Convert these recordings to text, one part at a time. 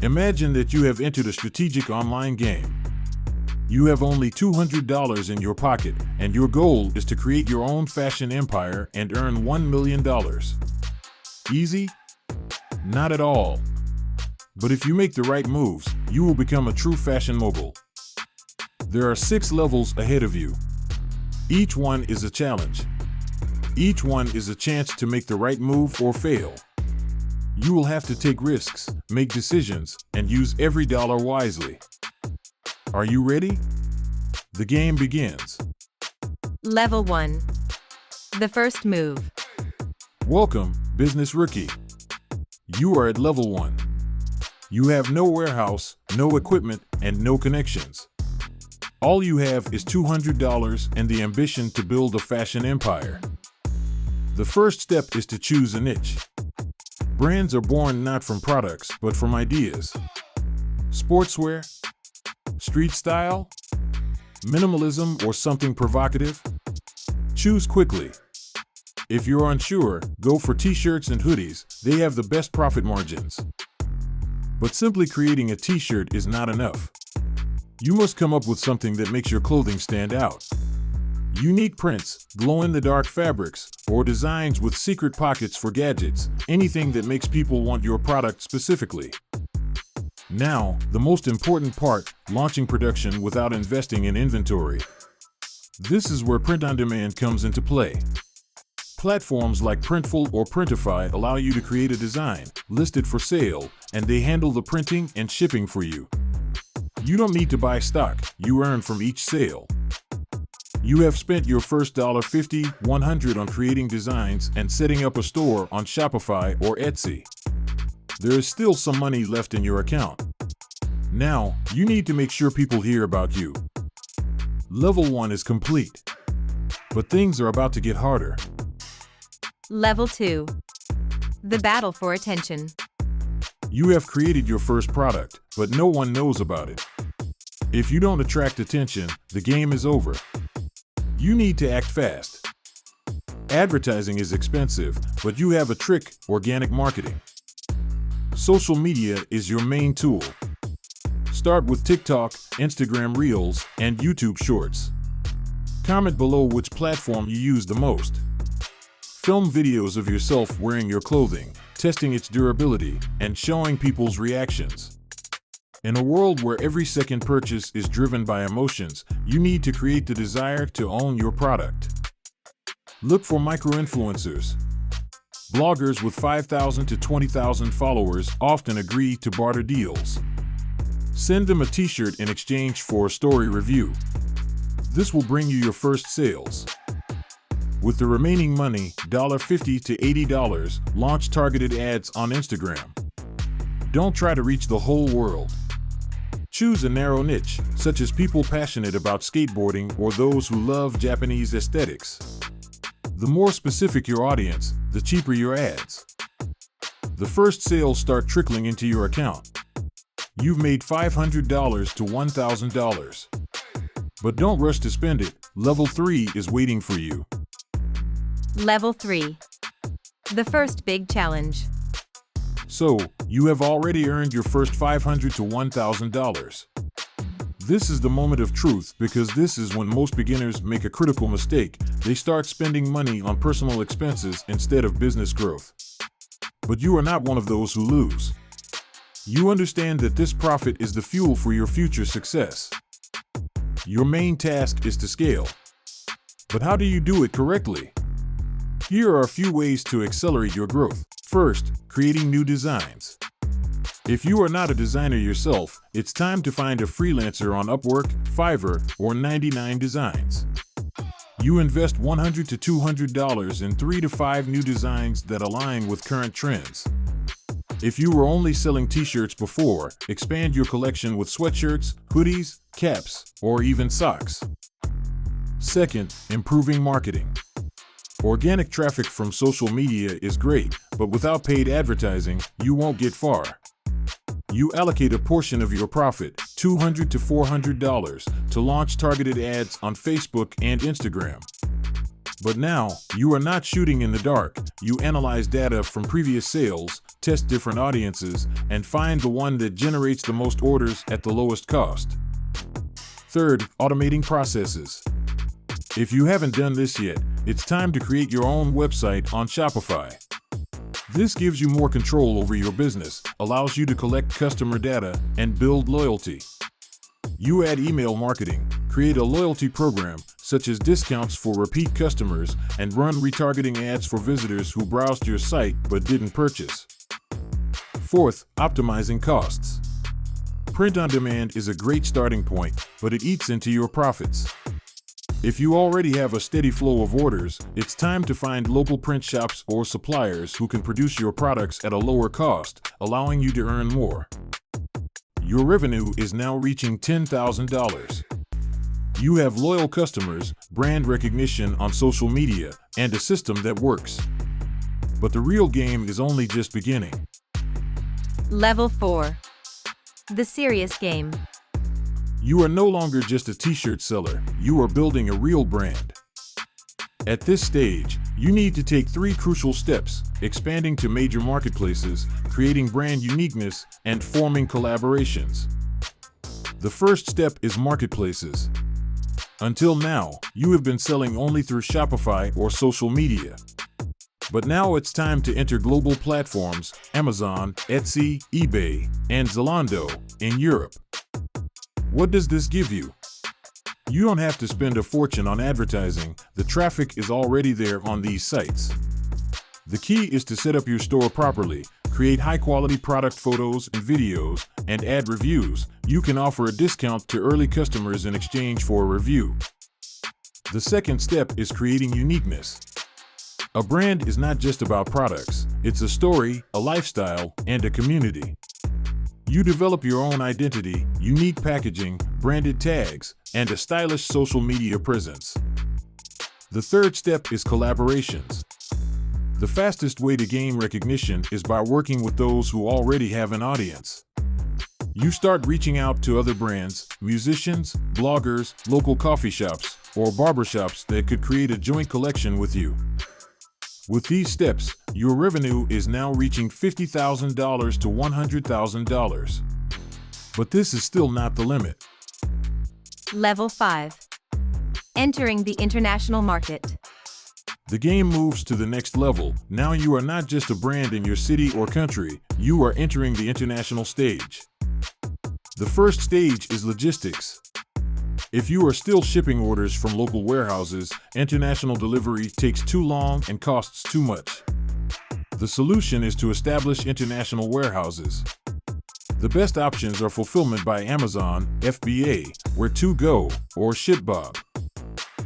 Imagine that you have entered a strategic online game. You have only $200 in your pocket, and your goal is to create your own fashion empire and earn $1 million. Easy? Not at all. But if you make the right moves, you will become a true fashion mogul. There are 6 levels ahead of you. Each one is a challenge. Each one is a chance to make the right move or fail. You will have to take risks, make decisions, and use every dollar wisely. Are you ready? The game begins. Level 1. The first move. Welcome, business rookie. You are at level 1. You have no warehouse, no equipment, and no connections. All you have is $200 and the ambition to build a fashion empire. The first step is to choose a niche. Brands are born not from products, but from ideas. Sportswear? Street style? Minimalism or something provocative? Choose quickly. If you're unsure, go for t-shirts and hoodies. They have the best profit margins. But simply creating a t-shirt is not enough. You must come up with something that makes your clothing stand out. Unique prints, glow-in-the-dark fabrics, or designs with secret pockets for gadgets, anything that makes people want your product specifically. Now, the most important part, launching production without investing in inventory. This is where print-on-demand comes into play. Platforms like Printful or Printify allow you to create a design, list it for sale, and they handle the printing and shipping for you. You don't need to buy stock, you earn from each sale. You have spent your first $50, $100 on creating designs and setting up a store on Shopify or Etsy. There is still some money left in your account. Now, you need to make sure people hear about you. Level 1 is complete. But things are about to get harder. Level 2. The battle for attention. You have created your first product, but no one knows about it. If you don't attract attention, the game is over. You need to act fast. Advertising is expensive, but you have a trick: organic marketing. Social media is your main tool. Start with TikTok, Instagram Reels, and YouTube Shorts. Comment below which platform you use the most. Film videos of yourself wearing your clothing, testing its durability, and showing people's reactions. In a world where every second purchase is driven by emotions, you need to create the desire to own your product. Look for micro-influencers. Bloggers with 5,000 to 20,000 followers often agree to barter deals. Send them a t-shirt in exchange for a story review. This will bring you your first sales. With the remaining money, $50 to $80, launch targeted ads on Instagram. Don't try to reach the whole world. Choose a narrow niche, such as people passionate about skateboarding or those who love Japanese aesthetics. The more specific your audience, the cheaper your ads. The first sales start trickling into your account. You've made $500 to $1,000. But don't rush to spend it. Level 3 is waiting for you. Level 3. The first big challenge. So, you have already earned your first $500 to $1,000. This is the moment of truth because this is when most beginners make a critical mistake. They start spending money on personal expenses instead of business growth. But you are not one of those who lose. You understand that this profit is the fuel for your future success. Your main task is to scale. But how do you do it correctly? Here are a few ways to accelerate your growth. First, creating new designs. If you are not a designer yourself, it's time to find a freelancer on Upwork, Fiverr, or 99 Designs. You invest $100 to $200 in 3 to 5 new designs that align with current trends. If you were only selling t-shirts before, expand your collection with sweatshirts, hoodies, caps, or even socks. Second, improving marketing. Organic traffic from social media is great, but without paid advertising, you won't get far. You allocate a portion of your profit, $200 to $400, to launch targeted ads on Facebook and Instagram. But now, you are not shooting in the dark. You analyze data from previous sales, test different audiences, and find the one that generates the most orders at the lowest cost. Third, automating processes. If you haven't done this yet, it's time to create your own website on Shopify. This gives you more control over your business, allows you to collect customer data, and build loyalty. You add email marketing, create a loyalty program, such as discounts for repeat customers, and run retargeting ads for visitors who browsed your site but didn't purchase. Fourth, optimizing costs. Print on demand is a great starting point, but it eats into your profits. If you already have a steady flow of orders, it's time to find local print shops or suppliers who can produce your products at a lower cost, allowing you to earn more. Your revenue is now reaching $10,000. You have loyal customers, brand recognition on social media, and a system that works. But the real game is only just beginning. Level 4. The serious game. You are no longer just a t-shirt seller, you are building a real brand. At this stage, you need to take 3 crucial steps: expanding to major marketplaces, creating brand uniqueness, and forming collaborations. The first step is marketplaces. Until now, you have been selling only through Shopify or social media. But now it's time to enter global platforms, Amazon, Etsy, eBay, and Zalando in Europe. What does this give you? You don't have to spend a fortune on advertising, the traffic is already there on these sites. The key is to set up your store properly, create high-quality product photos and videos, and add reviews. You can offer a discount to early customers in exchange for a review. The second step is creating uniqueness. A brand is not just about products, it's a story, a lifestyle, and a community. You develop your own identity, unique packaging, branded tags, and a stylish social media presence. The third step is collaborations. The fastest way to gain recognition is by working with those who already have an audience. You start reaching out to other brands, musicians, bloggers, local coffee shops, or barbershops that could create a joint collection with you. With these steps, your revenue is now reaching $50,000 to $100,000. But this is still not the limit. Level 5. Entering the international market. The game moves to the next level. Now you are not just a brand in your city or country, you are entering the international stage. The first stage is logistics. If you are still shipping orders from local warehouses, international delivery takes too long and costs too much. The solution is to establish international warehouses. The best options are fulfillment by Amazon, FBA, Where2Go, or ShipBob.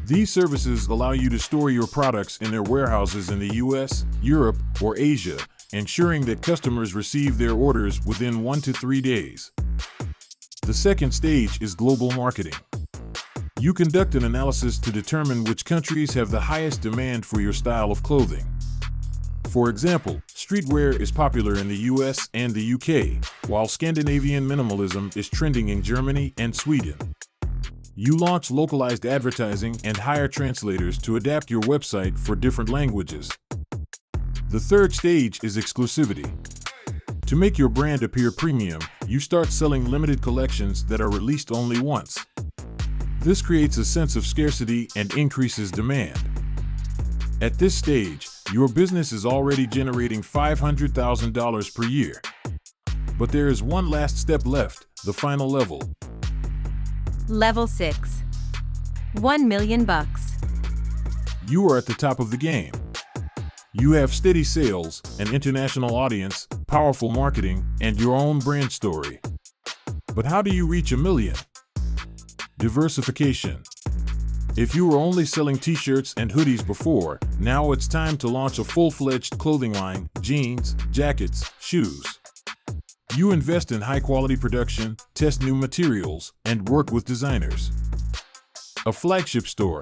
These services allow you to store your products in their warehouses in the US, Europe, or Asia, ensuring that customers receive their orders within 1 to 3 days. The second stage is global marketing. You conduct an analysis to determine which countries have the highest demand for your style of clothing. For example, streetwear is popular in the US and the UK, while Scandinavian minimalism is trending in Germany and Sweden. You launch localized advertising and hire translators to adapt your website for different languages. The third stage is exclusivity. To make your brand appear premium, you start selling limited collections that are released only once. This creates a sense of scarcity and increases demand. At this stage, your business is already generating $500,000 per year. But there is one last step left, the final level. Level 6. 1 million bucks. You are at the top of the game. You have steady sales, an international audience, powerful marketing, and your own brand story. But how do you reach $1 million? Diversification. If you were only selling t-shirts and hoodies before, now it's time to launch a full-fledged clothing line, jeans, jackets, shoes. You invest in high-quality production, test new materials, and work with designers. A flagship store.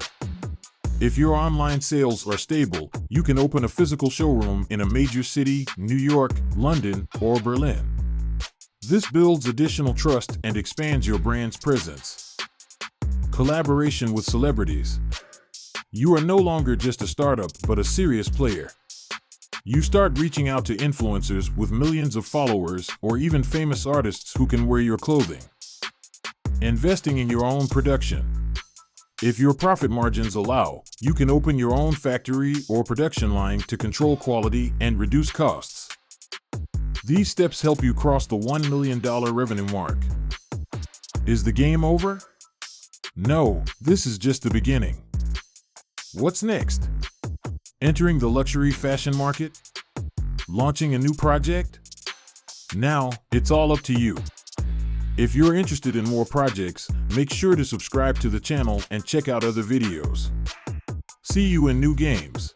If your online sales are stable, you can open a physical showroom in a major city, New York, London, or Berlin. This builds additional trust and expands your brand's presence. Collaboration with celebrities. You are no longer just a startup, but a serious player. You start reaching out to influencers with millions of followers or even famous artists who can wear your clothing. Investing in your own production. If your profit margins allow, you can open your own factory or production line to control quality and reduce costs. These steps help you cross the $1 million revenue mark. Is the game over? No, this is just the beginning. What's next? Entering the luxury fashion market? Launching a new project? Now, it's all up to you. If you're interested in more projects, make sure to subscribe to the channel and check out other videos. See you in new games.